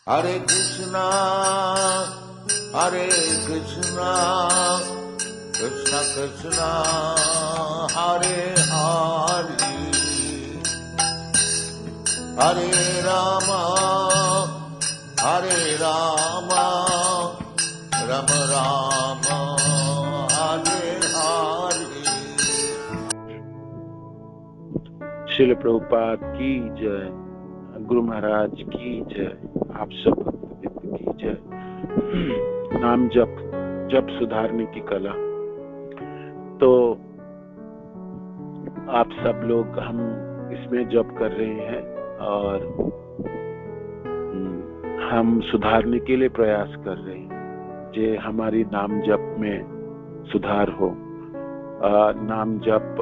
हरे कृष्णा कृष्णा कृष्णा हरे हरे, हरे राम राम राम हरे हरे। श्रील प्रभुपाद की जय, गुरु महाराज की जय, आप सब भक्तवृंद की जय। नाम जप सुधारने की कला। तो आप सब लोग हम इसमें जप कर रहे हैं और हम सुधारने के लिए प्रयास कर रहे हैं जे हमारी नाम जप में सुधार हो, नाम जप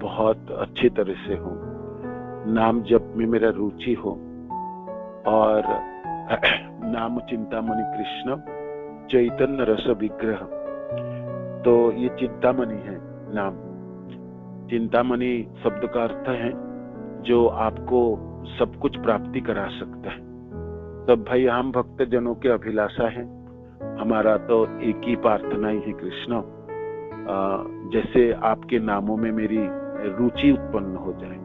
बहुत अच्छी तरह से हो, नाम जप में मेरा रुचि हो और नाम चिंतामणि कृष्ण चैतन्य रस विग्रह। तो ये चिंतामणि है नाम। चिंतामणि शब्द का अर्थ है जो आपको सब कुछ प्राप्ति करा सकता है। तब भाई हम भक्त जनों के अभिलाषा है, हमारा तो एक ही प्रार्थना ही है कृष्ण, जैसे आपके नामों में मेरी रुचि उत्पन्न हो जाए,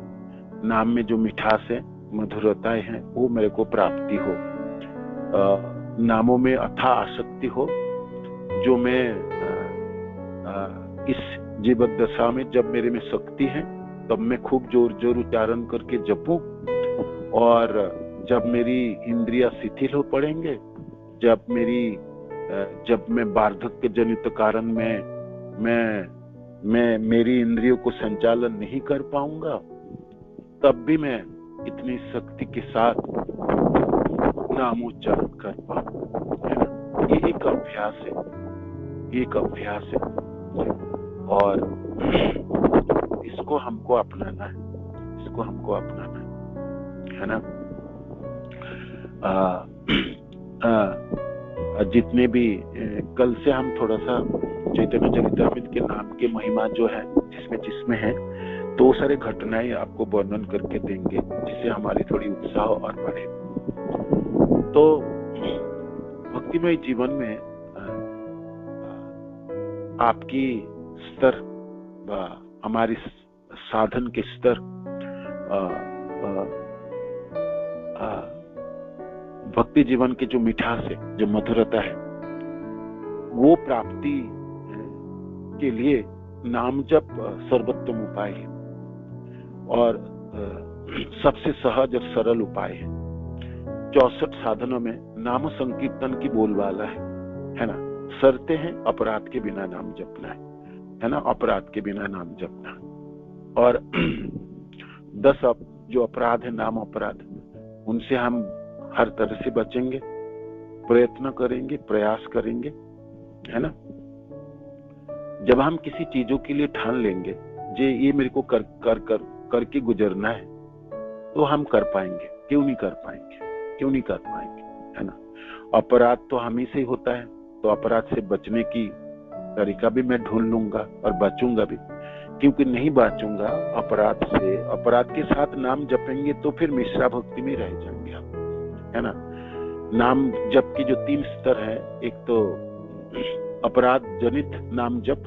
नाम में जो मिठास है, मधुरताएं हैं, वो मेरे को प्राप्ति हो, नामों में अथाह आसक्ति हो, जो मैं इस जीवन दशा में जब मेरे में शक्ति है तब मैं खूब जोर जोर उच्चारण करके जपूं, और जब मेरी इंद्रियां शिथिल हो पड़ेंगे, जब मैं वार्धक्य जनित कारण में मैं मेरी इंद्रियों को संचालन नहीं कर पाऊंगा, तब भी मैं इतनी शक्ति के साथ नामोच्चारण कर पाऊं, है ना। ये एक अभ्यास है और इसको हमको अपनाना है ना। जितने भी कल से हम थोड़ा सा चैतन्य चरितामृत के नाम के महिमा जो है जिसमें है, तो सारे घटनाएं आपको वर्णन करके देंगे जिससे हमारी थोड़ी उत्साह और बढ़े। तो भक्तिमय जीवन में आपकी स्तर, हमारी साधन के स्तर, भक्ति जीवन की जो मिठास है, जो मधुरता है, वो प्राप्ति के लिए नाम जप सर्वोत्तम उपाय है और सबसे सहज और सरल उपाय है। 64 साधनों में नाम संकीर्तन की बोलबाला है ना। शर्तें हैं अपराध के बिना नाम जपना है ना, अपराध के बिना नाम जपना। और 10 जो अपराध है, नाम अपराध, उनसे हम हर तरह से बचेंगे, प्रयत्न करेंगे, प्रयास करेंगे, है ना। जब हम किसी चीजों के लिए ठान लेंगे जे ये मेरे को करके गुजरना है, तो हम कर पाएंगे। क्यों नहीं कर पाएंगे, है ना। अपराध तो हम ही से ही होता है, तो अपराध से बचने की तरीका भी मैं ढूंढ लूंगा और बचूंगा भी, क्योंकि नहीं बचूंगा अपराध से, अपराध के साथ नाम जपेंगे तो फिर मिश्रा भक्ति में रह जाएंगे हम, है ना। नाम जप की जो 3 स्तर है, एक तो अपराध जनित नाम जप,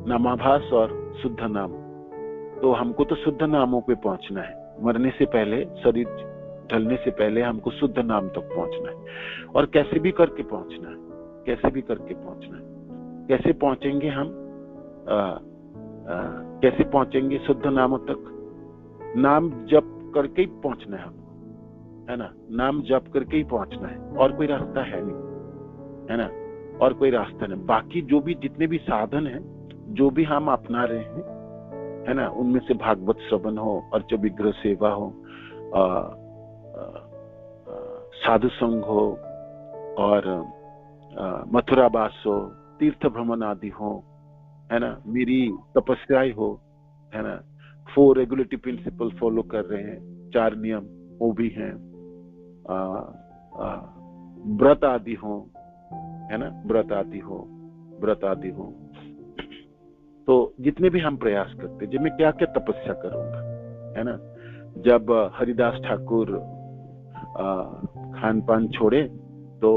नामाभास और शुद्ध नाम। तो हमको तो शुद्ध नामों पे पहुंचना है, मरने से पहले, शरीर ढलने से पहले हमको शुद्ध नाम तक पहुंचना है, और कैसे भी करके पहुंचना है। कैसे पहुंचेंगे हम, कैसे पहुंचेंगे शुद्ध नामों तक? नाम जप करके ही पहुंचना है हमको, है ना। नाम जप करके ही पहुंचना है, और कोई रास्ता है नहीं, है ना, और कोई रास्ता नहीं। बाकी जो भी जितने भी साधन हैं, जो भी हम अपना रहे हैं, है ना, उनमें से भागवत श्रवण हो, अर्च विग्रह सेवा हो, साधु संग हो, और मथुरावास हो, तीर्थ भ्रमण आदि हो, है ना, मेरी तपस्याएं हो, है ना, 4 रेगुलेटरी प्रिंसिपल फॉलो कर रहे हैं, 4 नियम वो भी हैं, व्रत आदि हो, है ना, व्रत आदि हो। तो जितने भी हम प्रयास करते, जब मैं क्या क्या तपस्या करूंगा, है ना। जब हरिदास ठाकुर खान पान छोड़े तो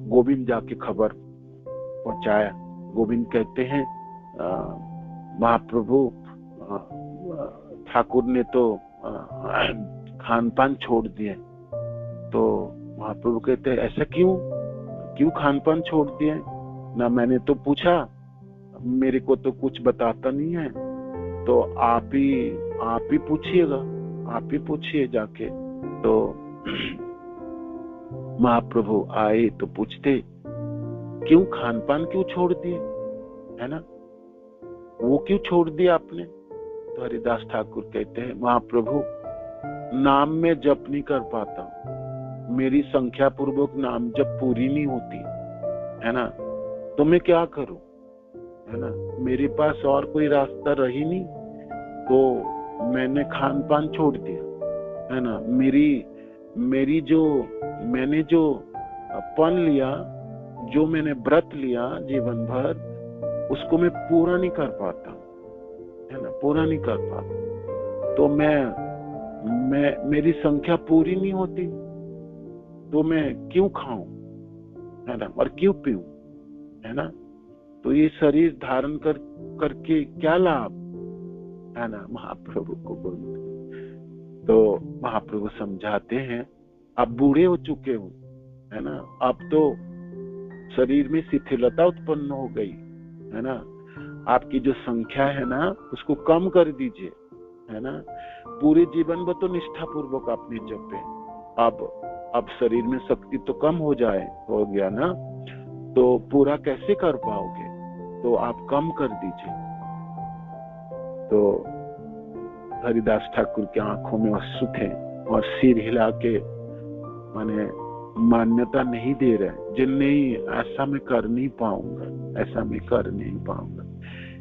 गोविंद जाके खबर पहुंचाया। गोविंद कहते हैं महाप्रभु ठाकुर ने तो खान पान छोड़ दिए। तो महाप्रभु कहते हैं ऐसा क्यों खान पान छोड़ दिए? ना मैंने तो पूछा, मेरे को तो कुछ बताता नहीं है, तो आप ही पूछिएगा, आप ही पूछिए जाके। तो महाप्रभु आए तो पूछते क्यों खान पान क्यों छोड़ दिए, है ना, वो क्यों छोड़ दिया आपने? तो हरिदास ठाकुर कहते हैं महाप्रभु नाम में जप नहीं कर पाता, मेरी संख्या पूर्वक नाम जप पूरी नहीं होती, है ना, तो मैं क्या करूं, है ना, मेरे पास और कोई रास्ता रही नहीं, तो मैंने खान पान छोड़ दिया, है ना। मैंने जो पन लिया, जो मैंने व्रत लिया जीवन भर, उसको मैं पूरा नहीं कर पाता, है ना, पूरा नहीं कर पाता। तो मेरी संख्या पूरी नहीं होती, तो मैं क्यों खाऊं, है ना, और क्यों पीऊं, है ना। तो ये शरीर धारण करके क्या लाभ, है ना, महाप्रभु को बोलते। तो महाप्रभु समझाते हैं आप बूढ़े हो चुके हो, है ना, अब तो शरीर में शिथिलता उत्पन्न हो गई, है ना, आपकी जो संख्या है ना उसको कम कर दीजिए, है ना। पूरे जीवन में तो निष्ठा पूर्वक आपने जपे, अब शरीर में शक्ति तो कम हो गया ना, तो पूरा कैसे कर पाओगे, तो आप कम कर दीजिए। तो हरिदास ठाकुर की आंखों में आंसू थे और सिर हिला के माने मान्यता नहीं दे रहे, जिन नहीं ऐसा मैं कर नहीं पाऊंगा, ऐसा मैं कर नहीं पाऊंगा।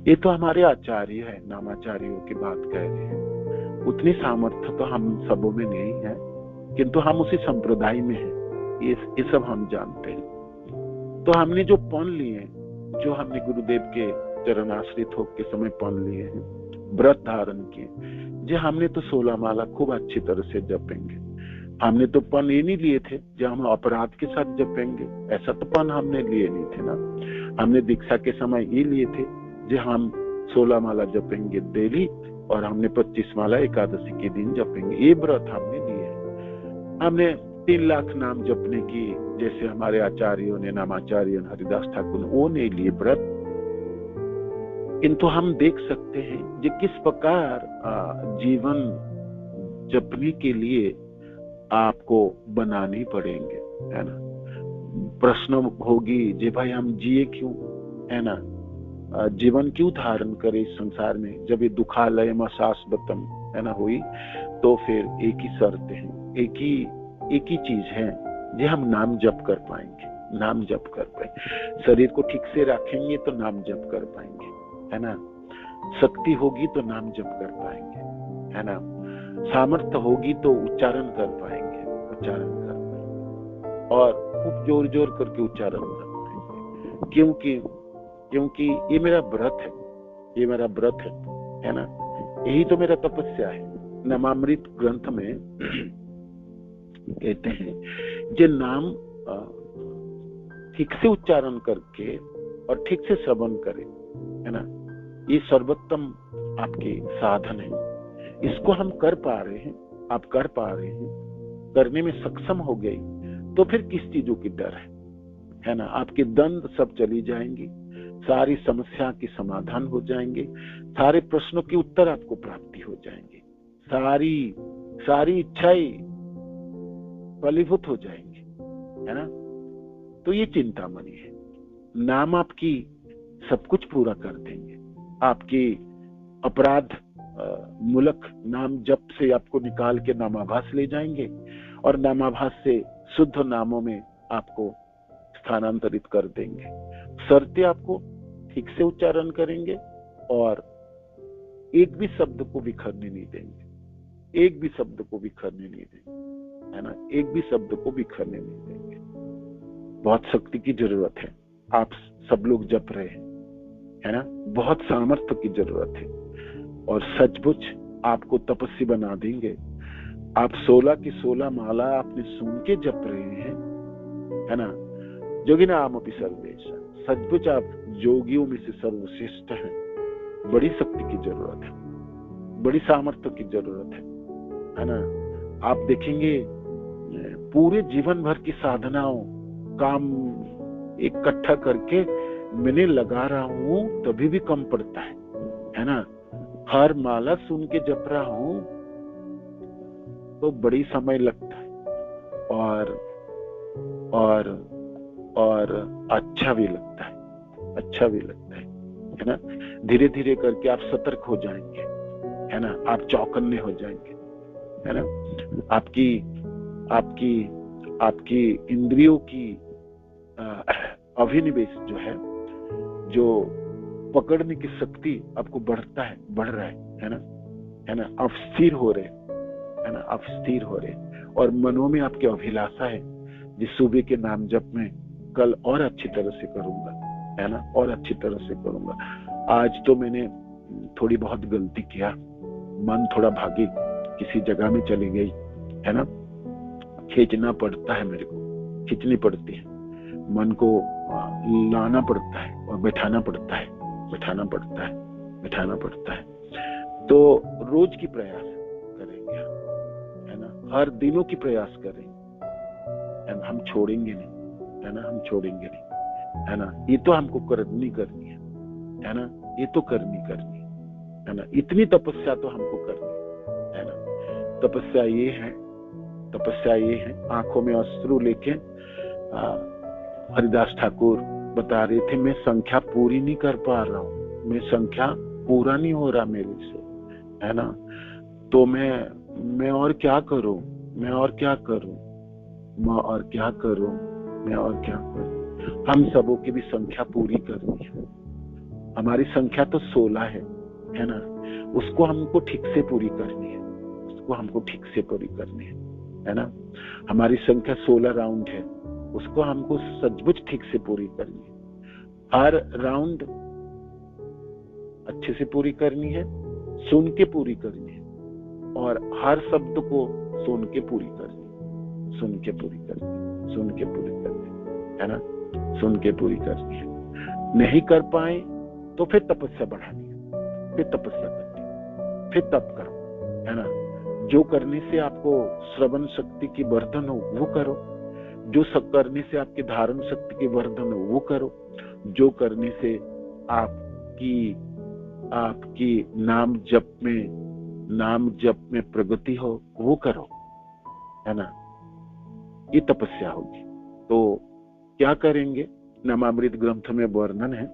ये तो हमारे आचार्य है, नामाचार्यों की बात कह रहे हैं, उतनी सामर्थ्य तो हम सबों में नहीं है, किंतु हम उसी संप्रदाय में हैं, ये सब हम जानते हैं। तो हमने जो पन लिए, जो हमने गुरुदेव के चरणाश्रित होकर के समय पन लिए हैं, व्रत धारण किए, जो हमने तो 16 माला खूब अच्छी तरह से जपेंगे। हमने तो पन ये नहीं लिए थे जो हम अपराध के साथ जपेंगे, ऐसा तो पन हमने लिए नहीं थे ना। हमने दीक्षा के समय ये लिए थे जो हम 16 माला जपेंगे डेली, और हमने 25 माला एकादशी के दिन जपेंगे, ये व्रत हमने लिए है। हमने 3 लाख नाम जपने की, जैसे हमारे आचार्यों ने, नामाचार्य हरिदास ठाकुर ने, वो नहीं लिए व्रत। किंतु हम देख सकते हैं कि किस प्रकार जीवन जपने के लिए आपको बनानी पड़ेंगे, है ना। प्रश्न होगी जे भाई हम जिए क्यों, है ना, जीवन क्यों धारण करे इस संसार में, जब ये दुखालय में शाश्वतम, है ना, हुई, तो फिर एक ही शर्त है, एक ही चीज है जे हम नाम जप कर पाएंगे, नाम जप कर पाएंगे। शरीर को ठीक से रखेंगे तो नाम जप कर पाएंगे, है ना, शक्ति होगी तो नाम जप कर पाएंगे, है ना, सामर्थ्य होगी तो उच्चारण कर पाएंगे, और खूब जोर जोर करके उच्चारण कर पाएंगे, क्योंकि ये मेरा व्रत है, ये मेरा व्रत है ना, यही तो मेरा तपस्या है। नामामृत ग्रंथ में कहते हैं जो नाम ठीक से उच्चारण करके और ठीक से श्रवण करे, है ना, ये सर्वोत्तम आपके साधन है। इसको हम कर पा रहे हैं, आप कर पा रहे हैं, करने में सक्षम हो गई, तो फिर किस चीजों की डर है ना। आपके द्वंद सब चली जाएंगी, सारी समस्या की समाधान हो जाएंगे, सारे प्रश्नों के उत्तर आपको प्राप्ति हो जाएंगे, सारी इच्छाएं फलीभूत हो जाएंगी, है ना। तो ये चिंतामणि है, नाम आपकी सब कुछ पूरा कर देंगे। आपकी अपराध मूलक नाम जप से आपको निकाल के नामाभास ले जाएंगे, और नामाभास से शुद्ध नामों में आपको स्थानांतरित कर देंगे। शर्तें आपको ठीक से उच्चारण करेंगे, और एक भी शब्द को बिखरने नहीं देंगे, एक भी शब्द को बिखरने नहीं देंगे, है ना, एक भी शब्द को बिखरने नहीं देंगे। बहुत शक्ति की जरूरत है, आप सब लोग जप रहे हैं, है ना, बहुत सामर्थ्य की जरूरत है, और सचमुच आपको तपस्वी बना देंगे। आप 16 की 16 माला आपने सुन के जप रहे हैं, है ना। जोगिनामपि सर्वेशा, सचमुच आप जोगियों में से सर्वश्रेष्ठ हैं। बड़ी शक्ति की जरूरत है, बड़ी सामर्थ्य की जरूरत है ना। आप देखेंगे पूरे जीवन भर की साधनाओं काम इकट्ठा करके मैंने लगा रहा हूं तभी भी कम पड़ता है ना। हर माला सुन के जप रहा हूं तो बड़ी समय लगता है और अच्छा भी लगता है, अच्छा भी लगता है ना। धीरे धीरे करके आप सतर्क हो जाएंगे, है ना। आप चौकन्ने हो जाएंगे, है ना। आपकी आपकी आपकी इंद्रियों की अभिनिवेश जो है, जो पकड़ने की शक्ति आपको बढ़ रहा है ना। आप स्थिर हो रहे, है ना, आप स्थिर हो रहे। और मनों में आपकी अभिलाषा है जिस सुबह के नाम जप में कल और अच्छी तरह से करूंगा, है ना, और अच्छी तरह से करूंगा। आज तो मैंने थोड़ी बहुत गलती किया, मन थोड़ा भागी, किसी जगह में चली गई, है ना। खींचना पड़ता है, मेरे को खींचनी पड़ती है, मन को लाना पड़ता है और बैठाना पड़ता है, बैठाना पड़ता है, बैठाना पड़ता है। तो रोज की प्रयास करेंगे, है ना, हर दिनों की प्रयास करेंगे, है ना। हम छोड़ेंगे नहीं, है ना, हम छोड़ेंगे नहीं, है ना। ये तो हमको करनी है ना, ये तो करनी है ना। इतनी तपस्या तो हमको करनी है ना। तपस्या ये है आंखों में अश्रु लेके हरिदास ठाकुर बता रहे थे, मैं संख्या पूरी नहीं कर पा रहा हूँ, मैं संख्या पूरा नहीं हो रहा मेरे से, है ना। तो मैं और क्या करूं, मैं और क्या करूं, मैं और क्या करूं, मैं और क्या करूं। हम सबों की भी संख्या पूरी करनी है। हमारी संख्या तो 16 है ना। उसको हमको ठीक से पूरी करनी है, उसको हमको ठीक से पूरी करनी है ना। हमारी संख्या 16 राउंड है, उसको हमको सचमुच ठीक से पूरी करनी है। हर राउंड अच्छे से पूरी करनी है, सुन के पूरी करनी है, और हर शब्द को सुन के पूरी करनी है, सुन के पूरी करनी है, सुन के पूरी करनी है ना, सुन के पूरी करनी है। नहीं कर पाए तो फिर तपस्या बढ़ानी है, फिर तपस्या करनी, फिर तप करो, है ना। जो करने से आपको श्रवण शक्ति की वर्धन हो वो करो, जो करने से आपकी धारण शक्ति की वर्धन हो वो करो, जो करने से आपकी नाम जप में प्रगति हो वो करो, है ना। ये तपस्या होगी। तो क्या करेंगे, नामामृत ग्रंथ में वर्णन है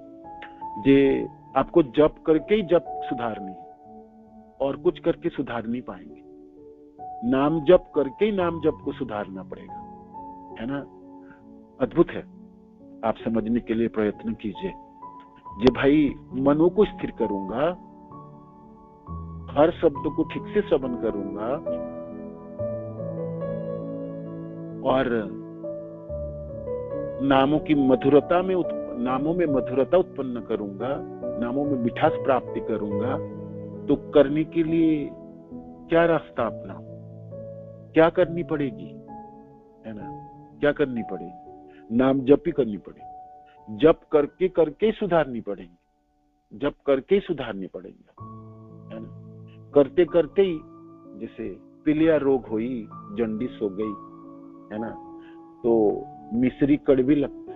जे आपको जप करके ही जप सुधारनी है, और कुछ करके सुधार नहीं पाएंगे। नाम जप करके ही नाम जप को सुधारना पड़ेगा, है ना। अद्भुत है, आप समझने के लिए प्रयत्न कीजिए। जे भाई मनों को स्थिर करूंगा, हर शब्द को ठीक से श्रवण करूंगा, और नामों में मधुरता उत्पन्न करूंगा, नामों में मिठास प्राप्ति करूंगा, तो करने के लिए क्या रास्ता अपनाऊं, क्या करनी पड़ेगी, है ना, क्या करनी पड़ेगी। नाम जप ही करनी पड़ेगी, जप करके करके सुधारनी पड़ेगी, जप करके ही सुधारनी पड़ेगी, है ना। करते करते ही जैसे पीलिया रोग हुई, जंडिस हो गई, है ना, तो मिश्री कड़वी लगती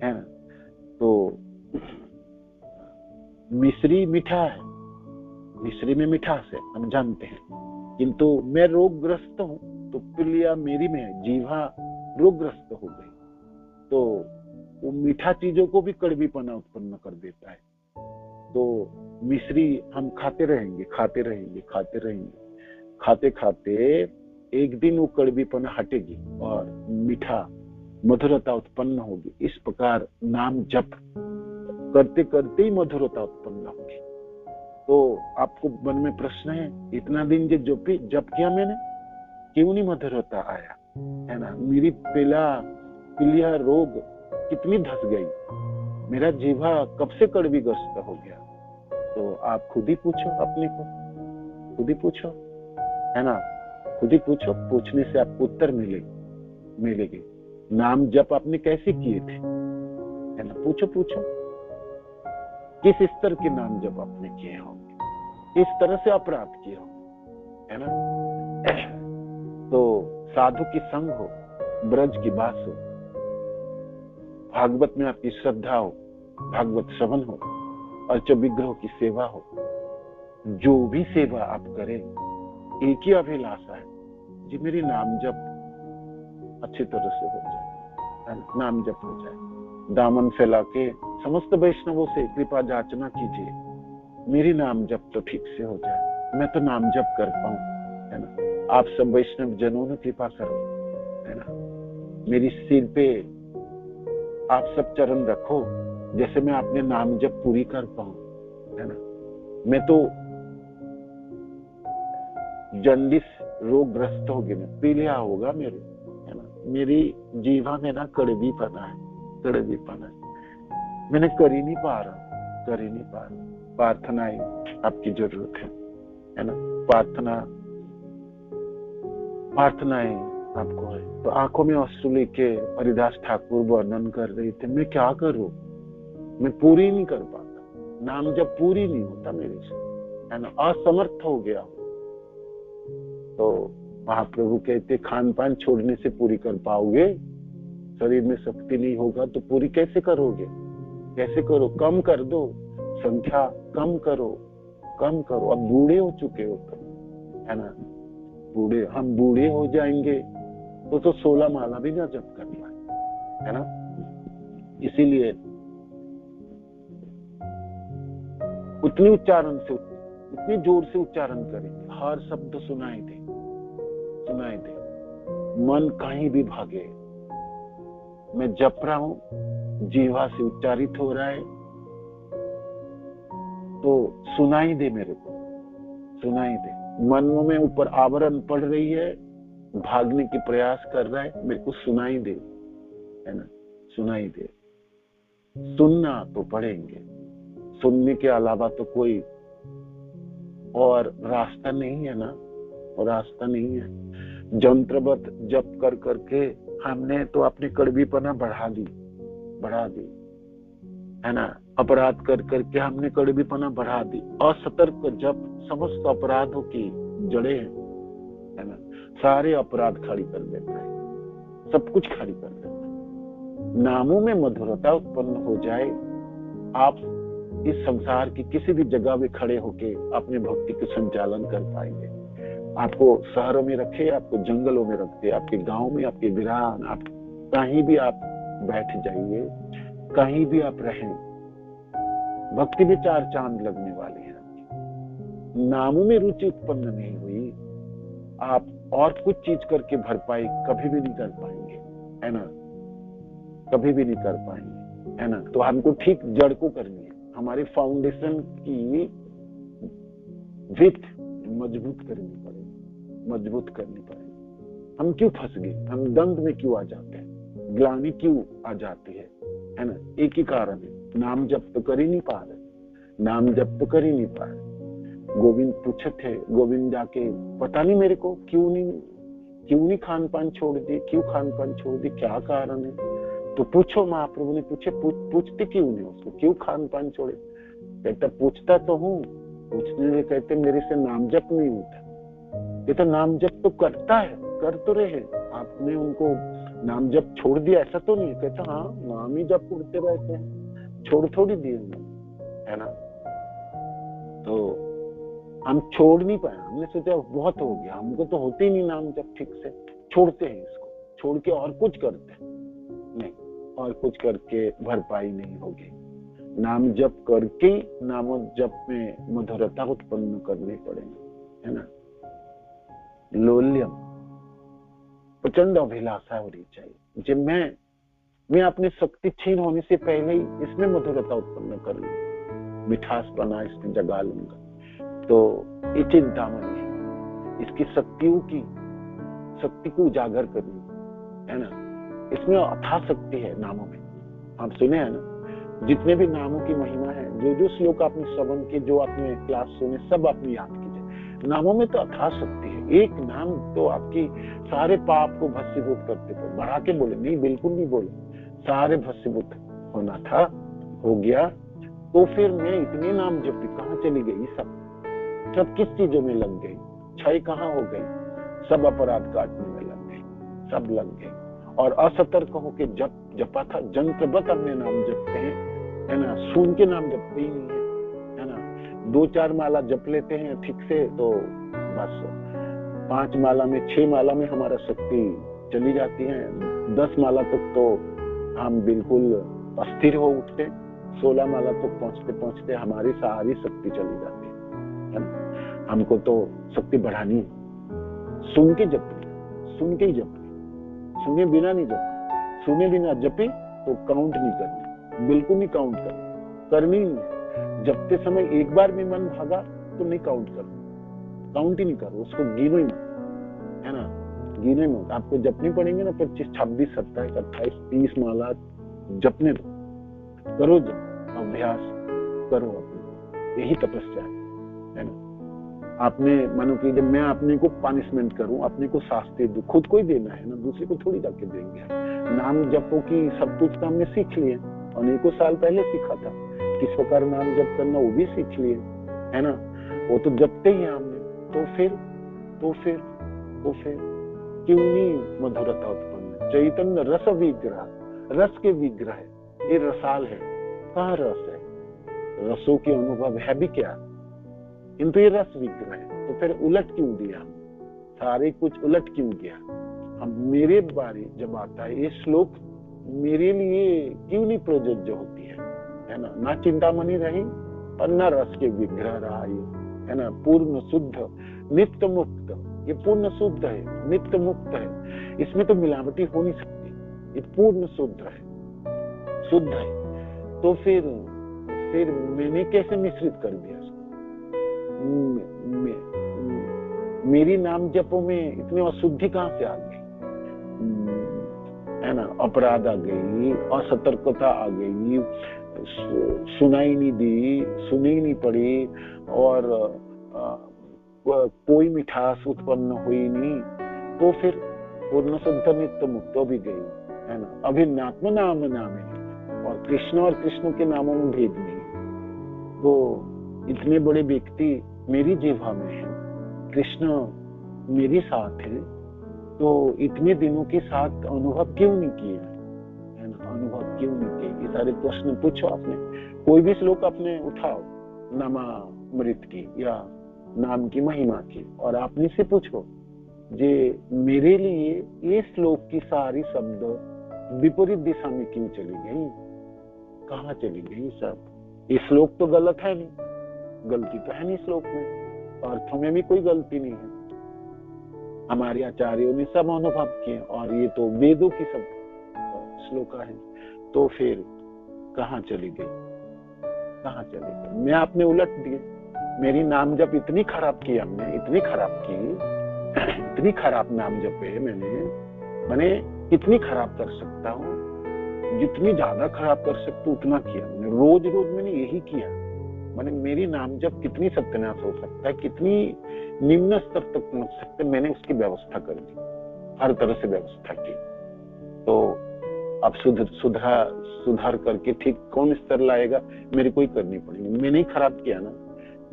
है ना। तो मिश्री मीठा है, मिश्री में मिठास है, हम जानते हैं, किंतु मैं रोगग्रस्त हूं तो पीलिया मेरी में है, जीवा रोगग्रस्त हो गई, तो वो मीठा चीजों को भी कड़वीपना उत्पन्न कर देता है। तो मिश्री हम खाते रहेंगे, खाते खाते एक दिन वो कड़वीपना हटेगी और मीठा मधुरता उत्पन्न होगी। इस प्रकार नाम जप करते करते ही मधुरता उत्पन्न होगी। तो आपको मन में प्रश्न है, इतना दिन जप किया मैंने, क्यों नहीं मधुरता आया, है ना। मेरी पीलिया रोग कितनी धस गई, मेरा जीवा कब से कड़वीग्रस्त हो गया। तो आप खुद ही पूछो, अपने को खुद ही पूछो, है ना। खुद ही पूछो, पूछने से आपको उत्तर मिलेगी। नाम जप आपने कैसे किए थे, है ना। पूछो किस स्तर के नाम जप आपने किए होंगे, इस तरह से अपराध किए होंगे, है ना। तो साधु की संग हो, ब्रज की बात हो, भागवत में आपकी श्रद्धा हो, भागवत श्रवण हो, अर्च विग्रह की सेवा हो, जो भी सेवा आप करें एक ही अभिलाषा है जी, मेरी नाम जप अच्छी तरह से हो जाए, नाम जप हो जाए। दामन फैला के समस्त वैष्णवों से कृपा याचना कीजिए, मेरी नाम जप तो ठीक से हो जाए, मैं तो नाम जप कर पाऊं, है ना। आप सब वैष्णव जनों ने कृपा करो, है ना। मेरी सिर पे आप सब चरण रखो, जैसे मैं अपने नाम जप पूरी कर पाऊं, है ना। मैं तो जन्डिस रोगग्रस्त हो गया, पीलिया होगा मेरे, है ना। मेरी जीवा में ना कड़वीपना है, मैंने कर ही नहीं पा रहा। प्रार्थनाएं आपकी जरूरत है ना। प्रार्थनाएं आपको है। तो आंखों में अश्रु लेके हरिदास ठाकुर वर्णन कर रहे थे, मैं क्या करूं, मैं पूरी नहीं कर पाता, नाम जब पूरी नहीं होता मेरे से, है ना, असमर्थ हो गया। तो महाप्रभु कहते खान पान छोड़ने से पूरी कर पाओगे, शरीर में शक्ति नहीं होगा तो पूरी कैसे करोगे, कैसे करो, कम कर दो, संख्या कम करो। अब बूढ़े हो चुके हो तुम, है ना। हम बूढ़े हो जाएंगे तो 16 माला भी ना जप कर पाए, है ना। इसीलिए उतनी उच्चारण से, इतनी जोर से उच्चारण करेंगे, हर शब्द सुनाई दे, मन कहीं भी भागे, मैं जप रहा हूं, जीवा से उच्चारित हो रहा है तो सुनाई दे, मेरे को सुनाई दे। मन में ऊपर आवरण पड़ रही है, भागने की प्रयास कर रहा है, मेरे को सुनाई दे, है ना, सुनाई दे। सुनना तो पड़ेंगे, सुनने के अलावा तो कोई और रास्ता नहीं है ना, और रास्ता नहीं है। जंत्रवत जप कर करके हमने तो अपनी कड़वीपना बढ़ा दी, है ना। अपराध कर करके हमने कड़वीपना बढ़ा दी। असतर्क जप समस्त अपराधों की जड़ें है ना। सारे अपराध खड़ी कर देता है, सब कुछ खड़ी कर देता है। नामों में मधुरता उत्पन्न हो जाए, आप इस संसार की किसी भी जगह में खड़े होके अपने भक्ति के संचालन कर पाएंगे। आपको शहरों में रखे, आपको जंगलों में रखते, आपके गांव में, आपके वीरान, आप कहीं भी आप बैठ जाइए, कहीं भी आप रहें, भक्ति में 4 चांद लगने वाले हैं। नामों में रुचि उत्पन्न नहीं हुई, आप और कुछ चीज करके भरपाई कभी भी नहीं कर पाएंगे, है ना, कभी भी नहीं कर पाएंगे, है ना। तो हमको ठीक जड़ को करनी है, हमारी फाउंडेशन की विथ मजबूत करनी पड़ेगी। हम क्यों फंस गए, हम दंड में क्यों आ जाते हैं, ग्लानि क्यों आ जाती है ना। एक ही कारण है, नाम जप तो कर ही नहीं पा रहे। गोविंद पूछे थे, गोविंद जाके पता नहीं मेरे को क्यों नहीं खान पान छोड़ दी, क्या कारण है। तो पूछो, महाप्रभु ने पूछते क्यों नहीं उसको, क्यों खान पान छोड़े। कहता पूछता तो हूँ, पूछने में कहते मेरे से नाम जप नहीं होता। ये तो नाम जप तो करता है, कर तो रहे, आपने उनको नाम जप छोड़ दिया ऐसा तो नहीं। कहता हाँ, नाम ही जप उड़ते रहते हैं, छोड़ थोड़ी दिए, है ना। तो हम छोड़ नहीं पाए, हमने सोचा बहुत हो गया, हमको तो होते ही नहीं नाम जप ठीक से, छोड़ते हैं इसको, छोड़ के और कुछ करते हैं, नहीं, और कुछ करके भरपाई नहीं होगी। नाम जप करके नाम जप में मधुरता उत्पन्न करनी पड़ेगी, है ना। लोल्यम, प्रचंड अभिलाषा होनी चाहिए, जब मैं अपनी शक्ति छीन होने से पहले ही इसमें मधुरता उत्पन्न कर लूंगा, मिठास बना इसमें जगा लूंगा। तो ये चिंतामणि है, इसकी शक्ति को उजागर करनी, है ना। इसमें अथाह शक्ति है नामों में, आप सुने हैं ना, जितने भी नामों की महिमा है, जो श्लोक आपने श्रवण किए, जो आपने क्लास सुने, सब आपने याद कीजिए। नामों में तो अथाह शक्ति है। एक नाम तो आपकी सारे पाप को भस्मीभूत करते थे। बढ़ा के बोले नहीं, बिल्कुल नहीं बोले, सारे भस्मीभूत होना था, हो गया। तो फिर मैं इतने नाम जपी, कहाँ चली गई सब किस चीजों में लग गई, क्षय कहाँ हो गई, सब अपराध काटने में लग गई, सब लग गई। और असतर्क होके जपा था, जंत्रवत अपने नाम जपते हैं, है ना, सुन के नाम जपते ही नहीं है ना। 2-4 माला जप लेते हैं ठीक से, तो बस 5 माला में 6 माला में हमारा शक्ति चली जाती है, 10 माला तक तो हम बिल्कुल अस्थिर हो उठते, 16 माला तक पहुंचते पहुंचते हमारी सारी शक्ति चली जाती है ना। हमको तो शक्ति बढ़ानी है, सुन के जपनी, सुन के ही जपनी, सुने बिना नहीं जपनी। सुने बिना जपे तो काउंट नहीं करनी, बिल्कुल नहीं काउंट करनी नहीं है। जपते समय एक बार भी मन भागा तो नहीं काउंट करो, काउंट ही नहीं करो, उसको गिनो ही मत, है ना, गिनो ही मत। आपको जपनी पड़ेंगे ना 25, 26, 27, 28, 30 माला जपने दो, करो जप, अभ्यास करो अपने, यही तपस्या है ना। आपने मानो कि जब मैं अपने को पनिशमेंट करूं, अपने को शास्ति दूं, खुद को ही देना है ना, दूसरे को थोड़ी जाके देंगे। नाम जपो की सब कुछ तो हमने सीख लिए, अनेकों साल पहले सीखा था किस प्रकार नाम जप करना, वो भी सीख लिए, है ना, वो तो जपते ही हमने। तो फिर क्यों नहीं मधुरता उत्पन्न? चैतन्य रस विग्रह, रस के विग्रह, ये रसाल है, कहाँ रस है? रसों के अनुभव है भी क्या, किंतु ये रस विग्रह है। तो फिर उलट क्यों दिया, सारे कुछ उलट क्यों दिया? हम मेरे बारे जब आता है ये श्लोक, मेरे लिए क्यों नहीं प्रयोज्य होती है ना। ना चिंतामणि रही और न रस के विग्रह रहा ये, है ना। पूर्ण शुद्ध नित्य मुक्त, ये पूर्ण शुद्ध है, नित्य मुक्त है, इसमें तो मिलावटी हो नहीं सकती, ये पूर्ण शुद्ध है, शुद्ध है। तो फिर मैंने कैसे मिश्रित कर दिया इसको? मेरी नाम जपो में इतनी अशुद्धि कहाँ से आ गई, है ना। अपराध आ गई, असतर्कता आ गई, सुनाई नहीं दी, सुनी नहीं पड़ी, और कोई मिठास उत्पन्न हुई नहीं। तो फिर पूर्ण शुद्ध नित्य मुक्त भी गई, है ना। अभिन्नात्म नाम नामे, और कृष्ण के नामों में भेद नहीं। तो इतने बड़े व्यक्ति मेरी जिह्वा में है, कृष्ण मेरे साथ है, तो इतने दिनों के साथ अनुभव क्यों नहीं किए, है ना, अनुभव क्यों नहीं किए? ये सारे प्रश्न पूछो आपने, कोई भी श्लोक आपने उठाओ नामामृत की या नाम की महिमा की, और आपने से पूछो जे मेरे लिए ये श्लोक की सारी शब्द विपरीत दिशा में क्यों चली गई, कहाँ चली गई सब? ये श्लोक तो गलत है नहीं, गलती तो है नहीं श्लोक में, अर्थों में भी कोई गलती नहीं है, हमारे आचार्यों ने सब अनुभव किए, और ये तो वेदों की सब श्लोका है। तो फिर कहाँ चली गई, कहाँ चली गई? मैं आपने उलट दिए, मेरी नाम जप इतनी खराब की हमने, इतनी खराब की, इतनी खराब नाम जपे मैंने कितनी खराब कर सकता हूँ, जितनी ज्यादा खराब कर सकता हूँ उतना किया मैंने, रोज मैंने यही किया। मैंने मेरी नाम जब कितनी सत्यानाश हो सकता है, कितनी निम्न स्तर तक पहुंच सकते, मैंने उसकी व्यवस्था कर दी, हर तरह से व्यवस्था की। तो अब सुधार करके ठीक कौन स्तर लाएगा, मेरे को ही करनी पड़ेगी। मैंने ही खराब किया ना,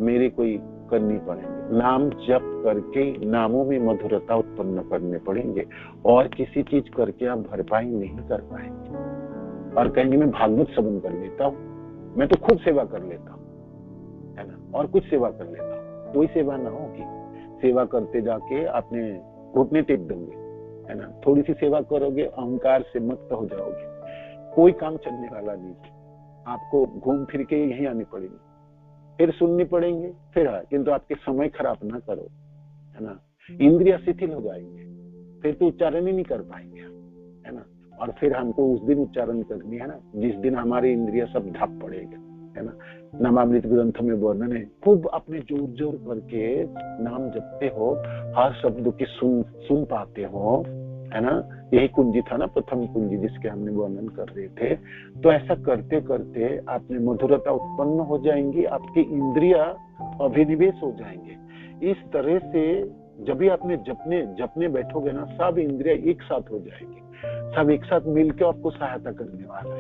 मेरे को ही करनी पड़ेंगे। नाम जप करके नामों में मधुरता उत्पन्न करने पड़ेंगे, और किसी चीज करके आप भरपाई नहीं कर पाएंगे। और कहेंगे मैं भागवत श्रवण कर लेता हूँ, मैं तो खुद सेवा कर लेता हूँ, है ना, और कुछ सेवा कर लेता हूँ। कोई सेवा ना होगी, सेवा करते जाके आपने घुटने टेक दोगे, है ना, थोड़ी सी सेवा करोगे अहंकार से मुक्त हो जाओगे, कोई काम चलने वाला नहीं, आपको घूम फिर के यहीं आनी पड़ेगी, फिर सुननी पड़ेंगे, फिर किंतु आपके समय खराब ना करो, है ना। इंद्रिय शिथिल हो जाएंगे, फिर तो उच्चारण ही नहीं कर पाएंगे, है ना। और फिर हमको उस दिन उच्चारण करनी है ना, जिस दिन हमारी इंद्रिय सब ढप पड़ेगा, है ना। नामामृत ग्रंथ में वर्णन है, खूब अपने जोर जोर करके नाम जपते हो, हर शब्द की सुन पाते हो, है ना। यही कुंजी था ना, प्रथम कुंजी जिसके हमने वर्णन कर रहे थे। तो ऐसा करते करते आप में मधुरता उत्पन्न हो जाएंगी, आपके इंद्रिय अभिनिवेश हो जाएंगे। इस तरह से जब भी आपने जपने बैठोगे ना, सब इंद्रिया एक साथ हो जाएगी, सब एक साथ मिलकर आपको सहायता करने वाला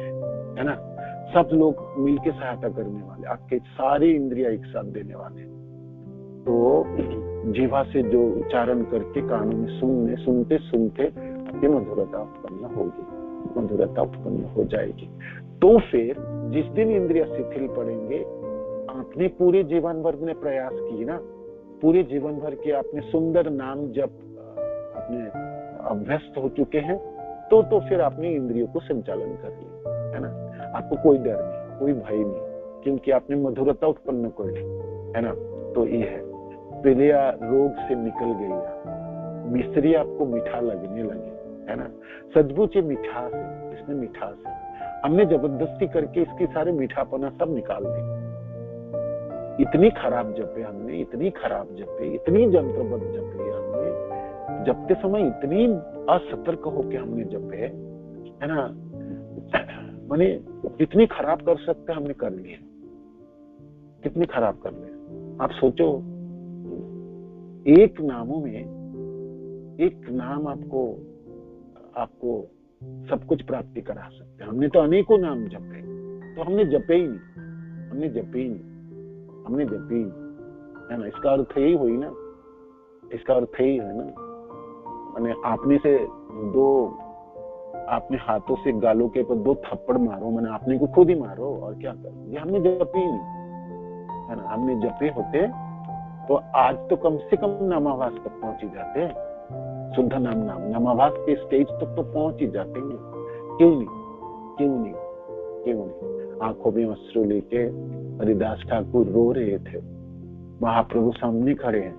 है ना। सब लोग मिलकर सहायता करने वाले, आपके सारे इंद्रिया एक साथ देने वाले। तो जीवा से जो उच्चारण करके कानों में सुनते सुनते आपकी मधुरता उत्पन्न होगी, मधुरता उत्पन्न हो जाएगी। तो फिर जिस दिन इंद्रिया शिथिल पड़ेंगे, आपने पूरे जीवन भर में प्रयास की ना, पूरे जीवन भर के आपने सुंदर नाम जब अपने अभ्यस्त हो चुके हैं, तो फिर आपने इंद्रियों को संचालन कर लिया, है ना। आपको कोई डर नहीं, कोई भय नहीं, क्योंकि आपने मधुरता उत्पन्न कर ली, है ना। तो ये है, पीलिया रोग से निकल गई, मिश्री आपको मीठा लगने लगे, है ना। सचमुच ये मिठास है, इसमें मिठास है। हमने जबरदस्ती करके इसकी सारे मीठापना सब निकाल दी। इतनी खराब जपे हमने, इतनी खराब जपे, इतनी जंत्रबद्ध जपे हमने, जपते समय इतनी असतर्क होके हमने जपे, है ना। माने जितनी खराब कर सकते हमने कर लिए, कितनी खराब कर लिए। आप सोचो, एक नामों में एक नाम आपको सब कुछ प्राप्ति करा सकते हैं। हमने तो अनेकों नाम जपे, तो हमने जपे ही नहीं, हमने जपे ही नहीं, है ना। इसका अर्थ यही हुई ना, इसका अर्थ यही है ना, मैंने आपने से आपने हाथों से गालों के ऊपर 2 थप्पड़ मारो, मैंने आपने को खुद ही मारो, और क्या कर, ये हमने जपे ही नहीं, है ना। हमने जपे होते तो आज तो कम से कम नामावास तक पहुंच ही जाते हैं, शुद्ध नामावास के स्टेज तक तो पहुंच ही जाते हैं। क्यों नहीं? आंखों में अश्रु लेके हरिदास ठाकुर रो रहे थे, महाप्रभु सामने खड़े हैं,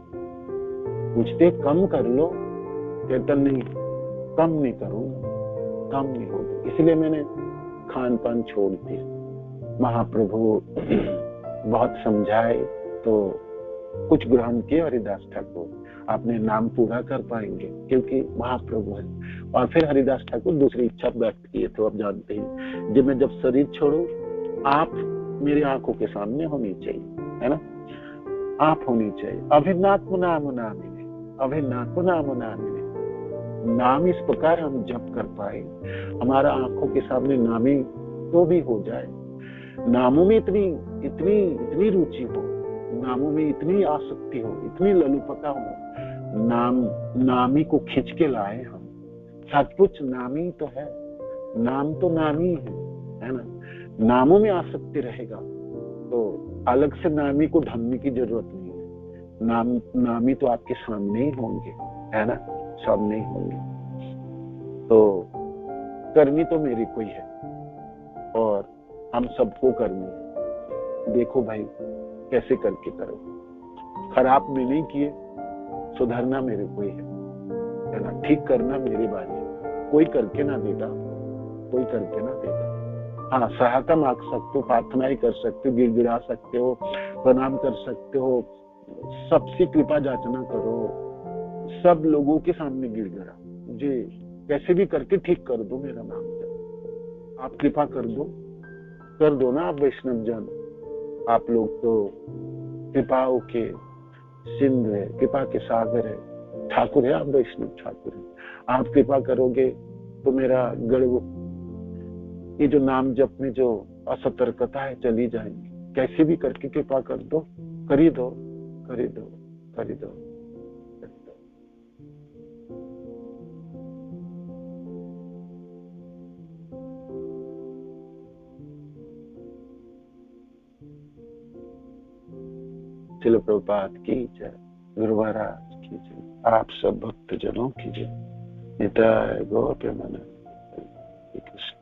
पूछते कम कर लो, कहता नहीं, कम नहीं करूंगा, कम नहीं होगा, इसलिए मैंने खान पान छोड़ दिया। महाप्रभु बहुत समझाए तो कुछ ग्रहण किए हरिदास ठाकुर, आपने नाम पूरा कर पाएंगे क्योंकि महाप्रभु है। और फिर हरिदास ठाकुर दूसरी इच्छा व्यक्त किए थे, आप जानते हैं, जब मैं जब शरीर छोड़ू, आप मेरी आंखों के सामने होनी चाहिए, है ना, आप होनी चाहिए। अभिनात्म नाम नामिने, अभिनात्म नाम नामिने, नाम इस प्रकार हम जप कर पाए, हमारा आंखों के सामने नामी तो भी हो जाए, नामों में इतनी रुचि हो, नामों में इतनी आसक्ति हो, इतनी ललुपता हो, नामी को खींच के लाए हम। सचमुच नामी तो है, नाम तो नामी है ना। नामों में आसक्ति रहेगा तो अलग से नामी को ढूंढने की जरूरत नहीं है, नामी तो आपके सामने ही होंगे, है ना, सामने ही होंगे। तो करनी तो मेरी कोई है और हम सबको करनी है। देखो भाई कैसे करके करो, खराब में नहीं किए, सुधरना मेरे कोई है ना, ठीक करना मेरी बारी है। कोई करके ना देता, कोई करके ना देता। हाँ, सहायता मांग सकते हो, प्रार्थनाएं कर सकते हो, गिड़गिड़ा सकते हो, प्रणाम कर सकते हो, सबसे कृपा याचना करो, सब लोगों के सामने गिड़गिड़ा, मुझे कैसे भी करके ठीक कर दो मेरा नाम जब, आप कृपा कर दो ना। आप वैष्णव जन, आप लोग तो कृपाओं के सिंधु है, कृपा के सागर है, ठाकुर है, आप वैष्णव ठाकुर है। आप कृपा करोगे तो मेरा गर्व, ये जो नाम जप में जो असतर्कता है चली जाएगी। कैसे भी करके कृपा कर दो, करी दो। श्रील प्रभुपाद की जय, गुरु महाराज की जय, आप सब भक्त जनों की जय। निताय गौर प्रेमानंद। कृष्ण।